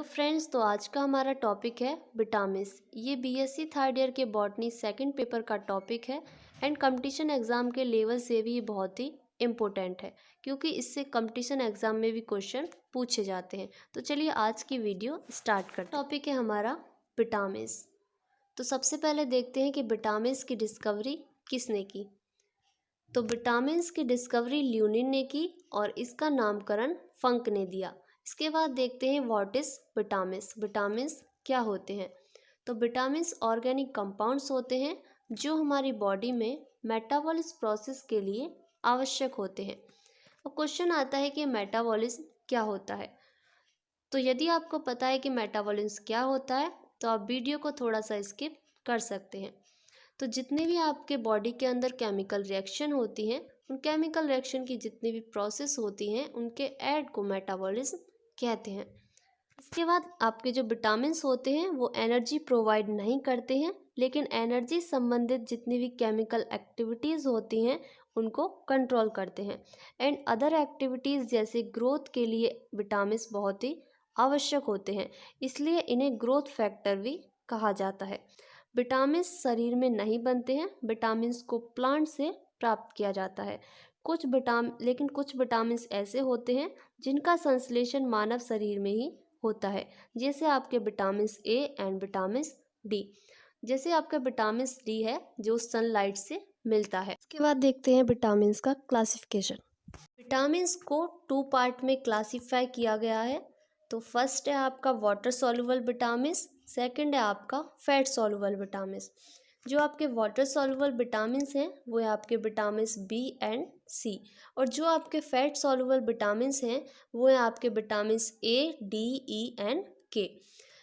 Friends, तो आज का हमारा टॉपिक है विटामिन्स। ये बीएससी थर्ड ईयर के बॉटनी सेकंड पेपर का टॉपिक है एंड कंपटीशन एग्ज़ाम के लेवल से भी ये बहुत ही इम्पोर्टेंट है क्योंकि इससे कंपटीशन एग्ज़ाम में भी क्वेश्चन पूछे जाते हैं। तो चलिए आज की वीडियो स्टार्ट करते हैं। टॉपिक है हमारा विटामिन्स। तो सबसे पहले देखते हैं कि विटामिन्स की डिस्कवरी किसने की। तो विटामिन्स की डिस्कवरी ल्यूनिन ने की और इसका नामकरण फंक ने दिया। इसके बाद देखते हैं व्हाट इज विटामिन्स। विटामिन्स क्या होते हैं। तो विटामिन्स ऑर्गेनिक कंपाउंड्स होते हैं जो हमारी बॉडी में मेटाबॉलिज्म प्रोसेस के लिए आवश्यक होते हैं। और क्वेश्चन आता है कि मेटाबॉलिज्म क्या होता है। तो यदि आपको पता है कि मेटाबॉलिज्म क्या होता है तो आप वीडियो को थोड़ा सा स्किप कर सकते हैं। तो जितने भी आपके बॉडी के अंदर केमिकल रिएक्शन होती हैं, उन केमिकल रिएक्शन की जितनी भी प्रोसेस होती हैं उनके ऐड को मेटाबॉलिज्म कहते हैं। इसके बाद आपके जो विटामिन्स होते हैं वो एनर्जी प्रोवाइड नहीं करते हैं, लेकिन एनर्जी संबंधित जितनी भी केमिकल एक्टिविटीज़ होती हैं उनको कंट्रोल करते हैं। एंड अदर एक्टिविटीज़ जैसे ग्रोथ के लिए विटामिन्स बहुत ही आवश्यक होते हैं, इसलिए इन्हें ग्रोथ फैक्टर भी कहा जाता है। विटामिन्स शरीर में नहीं बनते हैं, विटामिन्स को प्लांट से प्राप्त किया जाता है। लेकिन कुछ विटामिन्स ऐसे होते हैं जिनका संश्लेषण मानव शरीर में ही होता है, जैसे आपके vitamins A and vitamins D. जैसे आपका विटामिन्स डी है जो सनलाइट से मिलता है। इसके बाद देखते हैं विटामिन्स का क्लासिफिकेशन। विटामिन्स को 2 पार्ट में क्लासीफाई किया गया है। तो फर्स्ट है आपका वाटर सॉल्युबल विटामिन्स, सेकंड है आपका फैट सॉल्युबल विटामिन्स। जो आपके वाटर सॉल्युबल विटामिन्स हैं वो है आपके विटामिन्स बी एंड सी, और जो आपके फैट सॉल्युबल विटामिन्स हैं वो है आपके vitamins A D E and के।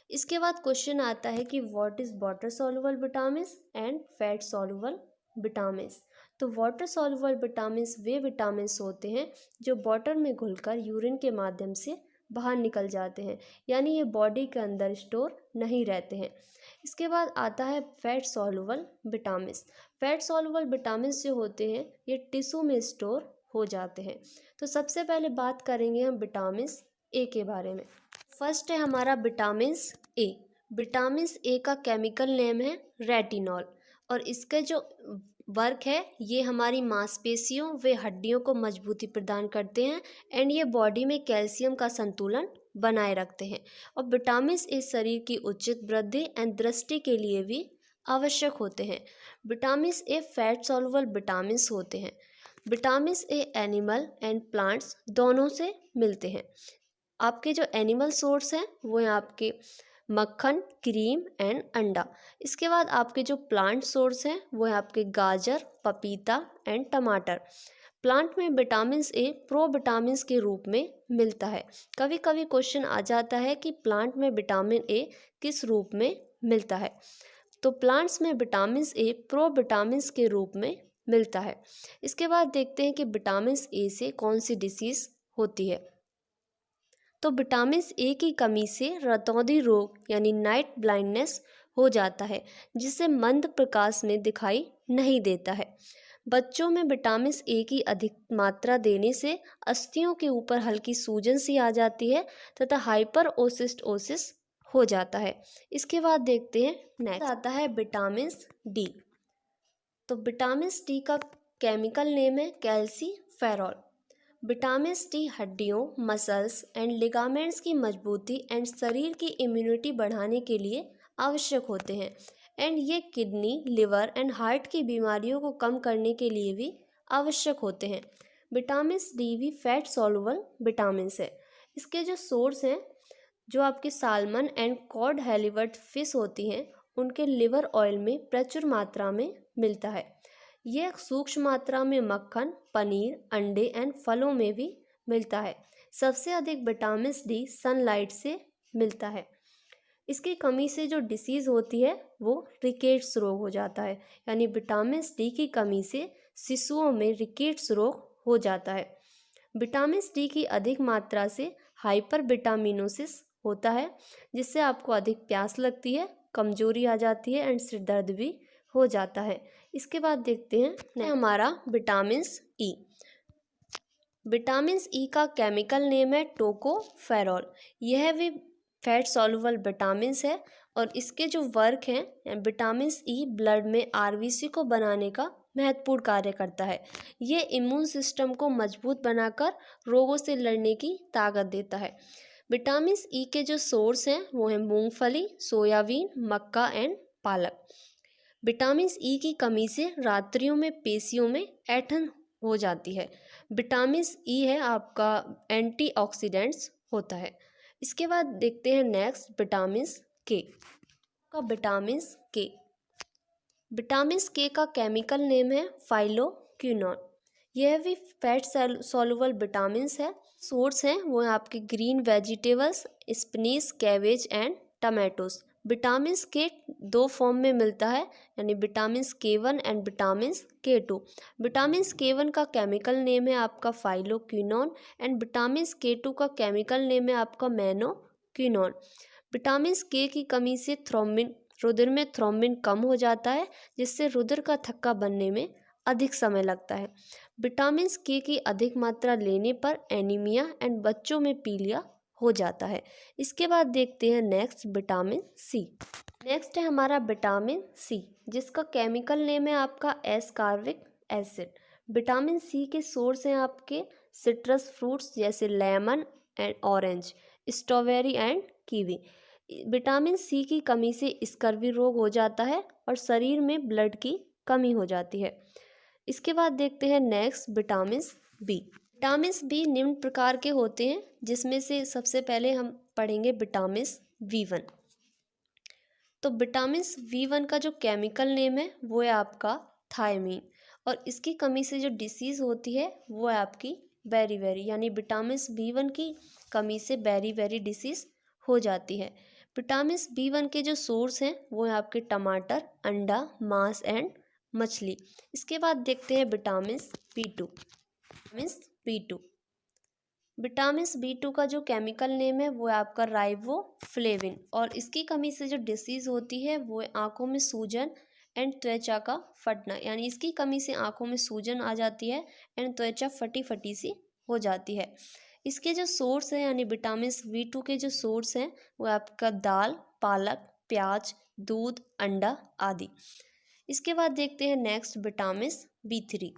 इसके बाद क्वेश्चन आता है कि what is water soluble vitamins and fat soluble vitamins. तो वाटर सॉल्युबल विटामिन्स वे विटामिन्स होते हैं जो वाटर में घुलकर यूरिन के माध्यम से बाहर निकल जाते हैं, यानी ये बॉडी के अंदर स्टोर नहीं रहते हैं। इसके बाद आता है fat soluble vitamins. Fat soluble vitamins जो होते हैं ये टिश्यू में स्टोर हो जाते हैं। तो सबसे पहले बात करेंगे हम विटामिन्स ए के बारे में। फर्स्ट है हमारा विटामिन्स ए। विटामिन्स ए का केमिकल नेम है रेटिनॉल, और इसका जो वर्क है ये हमारी मांसपेशियों व हड्डियों को मजबूती प्रदान करते हैं एंड ये बॉडी में कैल्शियम का संतुलन बनाए रखते हैं। और विटामिन्स ए शरीर की उचित वृद्धि एंड दृष्टि के लिए भी आवश्यक होते हैं। विटामिन्स ए फैट सॉल्युबल विटामिन्स होते हैं। Vitamins A animal and plants दोनों से मिलते हैं। आपके जो एनिमल सोर्स हैं वो हैं आपके मक्खन, क्रीम एंड अंडा। इसके बाद आपके जो प्लांट सोर्स हैं वो है आपके गाजर, पपीता एंड टमाटर। प्लांट में विटामिन्स ए प्रो विटामिन्स के रूप में मिलता है। कभी कभी क्वेश्चन आ जाता है कि प्लांट में विटामिन ए किस रूप में मिलता है। तो प्लांट्स में विटामिन्स ए प्रो विटामिन्स के रूप में मिलता है। इसके बाद देखते हैं कि विटामिन्स ए से कौन सी डिसीज़ होती है। तो विटामिन्स ए की कमी से रतौंधी रोग यानी नाइट ब्लाइंडनेस हो जाता है, जिससे मंद प्रकाश में दिखाई नहीं देता है। बच्चों में विटामिन्स ए की अधिक मात्रा देने से अस्थियों के ऊपर हल्की सूजन सी आ जाती है तथा हाइपर ओसिस हो जाता है। इसके बाद देखते हैं नेक्स्ट आता है विटामिन्स डी। तो विटामिन्स डी का केमिकल नेम है कैल्सीफेरॉल। विटामिन्स डी हड्डियों, मसल्स एंड लिगामेंट्स की मजबूती एंड शरीर की इम्यूनिटी बढ़ाने के लिए आवश्यक होते हैं एंड ये किडनी, लिवर एंड हार्ट की बीमारियों को कम करने के लिए भी आवश्यक होते हैं। विटामिन्स डी भी फैट सॉल्युबल विटामिन्स है। इसके जो सोर्स हैं जो आपके साल्मन एंड कॉड हैलीवर्ट फिश होती हैं उनके लिवर ऑयल में प्रचुर मात्रा में मिलता है। यह सूक्ष्म मात्रा में मक्खन, पनीर, अंडे एंड फलों में भी मिलता है। सबसे अधिक विटामिन्स डी सनलाइट से मिलता है। इसकी कमी से जो डिसीज़ होती है वो रिकेट्स रोग हो जाता है, यानी विटामिन्स डी की कमी से शिशुओं में रिकेट्स रोग हो जाता है। विटामिन्स डी की अधिक मात्रा से हाइपर विटामिनोसिस होता है, जिससे आपको अधिक प्यास लगती है, कमजोरी आ जाती है एंड सिर दर्द भी हो जाता है। इसके बाद देखते हैं हमारा विटामिन्स ई। विटामिन्स ई का केमिकल नेम है टोकोफेरॉल। यह भी फैट सॉल्युबल विटामिन्स है और इसके जो वर्क हैं विटामिन ई ब्लड में आरबीसी को बनाने का महत्वपूर्ण कार्य करता है। ये इम्यून सिस्टम को मजबूत बनाकर रोगों से लड़ने की ताकत देता है। विटामिन ई के जो सोर्स हैं वो हैं मूंगफली, सोयाबीन, मक्का एंड पालक। विटामिन ई की कमी से रात्रियों में पेशियों में ऐंठन हो जाती है। विटामिन ई है आपका एंटीऑक्सीडेंट्स होता है। इसके बाद देखते हैं नेक्स्ट विटामिन के का विटामिन के। विटामिन के का केमिकल नेम है फाइलोक्विनोन। यह भी फैट सॉल्युबल विटामिन्स है। सोर्स हैं वो हैं आपके green vegetables, spinach, cabbage and tomatoes. Vitamin K दो फॉर्म में मिलता है, यानी vitamin K one and vitamin K two. Vitamin K one का केमिकल नेम है आपका फाइलोक्विनोन एंड विटामिन के2 का केमिकल नेम है आपका मेनोक्विनोन। विटामिन के की कमी से थ्रोम्बिन, रुधिर में थ्रोम्बिन कम हो जाता है, जिससे रुधिर का थक्का बनने में अधिक समय लगता है। विटामिन के की अधिक मात्रा लेने पर एनीमिया एंड बच्चों में पीलिया हो जाता है। इसके बाद देखते हैं नेक्स्ट विटामिन सी। नेक्स्ट है हमारा विटामिन सी, जिसका केमिकल नेम है आपका एस्कॉर्बिक एसिड। विटामिन सी के सोर्स हैं आपके सिट्रस फ्रूट्स जैसे lemon and orange, strawberry and kiwi. Vitamin C की कमी से स्कर्वी रोग हो जाता है और शरीर में ब्लड की कमी हो जाती है। इसके बाद देखते हैं next vitamin B. Vitamin B निम्न प्रकार के होते हैं, जिसमें से सबसे पहले हम पढ़ेंगे विटामिन V1। तो विटामिन V1 का जो केमिकल नेम है वो है आपका थायमीन और इसकी कमी से जो डिसीज़ होती है वो है आपकी बेरीबेरी, यानी विटामिन B1 की कमी से बेरीबेरी डिसीज़ हो जाती है। विटामिन B1 के जो सोर्स हैं वो है आपके टमाटर, अंडा, मांस एंड मछली। इसके बाद देखते हैं विटामिन B2। विटामिन B2 का जो केमिकल नेम है वो है आपका राइबोफ्लेविन और इसकी कमी से जो डिसीज़ होती है वो है आँखों में सूजन एंड त्वचा का फटना, यानी इसकी कमी से आँखों में सूजन आ जाती है एंड त्वचा फटी फटी सी हो जाती है। इसके जो सोर्स हैं यानी विटामिन B2 के जो सोर्स हैं वो आपका दाल, पालक, प्याज, दूध, अंडा आदि। इसके बाद देखते हैं नेक्स्ट विटामिन B3।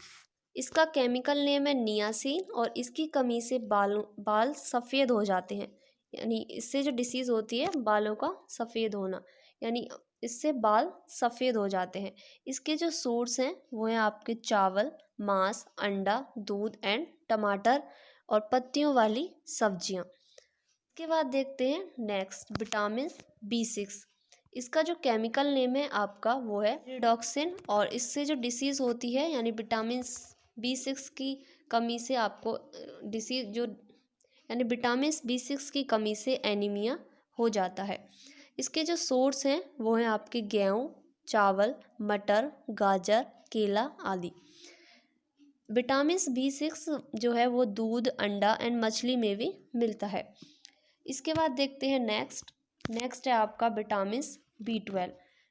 इसका केमिकल नेम है नियासिन और इसकी कमी से बाल सफ़ेद हो जाते हैं, यानी इससे जो डिसीज़ होती है बालों का सफ़ेद होना, यानी इससे बाल सफ़ेद हो जाते हैं। इसके जो सोर्स हैं वो हैं आपके चावल, मांस, अंडा, दूध एंड टमाटर और पत्तियों वाली सब्जियां। इसके बाद देखते हैं नेक्स्ट विटामिन B6। इसका जो केमिकल नेम है आपका वो है रिडॉक्सिन और इससे जो डिसीज़ होती है यानी विटामिन B6 की कमी से आपको डिसीज जो यानी विटामिन B6 की कमी से एनीमिया हो जाता है। इसके जो सोर्स हैं वो हैं आपके गेहूँ, चावल, मटर, गाजर, केला आदि। विटामिन B6 जो है वो दूध, अंडा एंड मछली में भी मिलता है। इसके बाद देखते हैं नेक्स्ट है आपका विटामिन B12।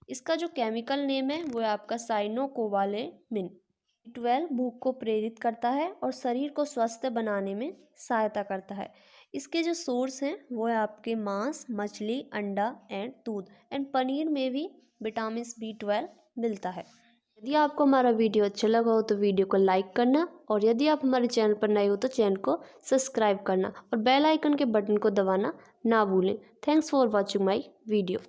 इसका जो केमिकल नेम है वो है आपका साइनोकोबालेमिन। B12 भूख को प्रेरित करता है और शरीर को स्वस्थ बनाने में सहायता करता है। इसके जो सोर्स हैं वो है आपके मांस, मछली, अंडा एंड दूध एंड पनीर में भी विटामिन B12 मिलता है। यदि आपको हमारा वीडियो अच्छा लगा हो तो वीडियो को लाइक करना और यदि आप हमारे चैनल पर नए हो तो चैनल को सब्सक्राइब करना और बेल आइकन के बटन को दबाना ना भूलें। Thanks for watching my video.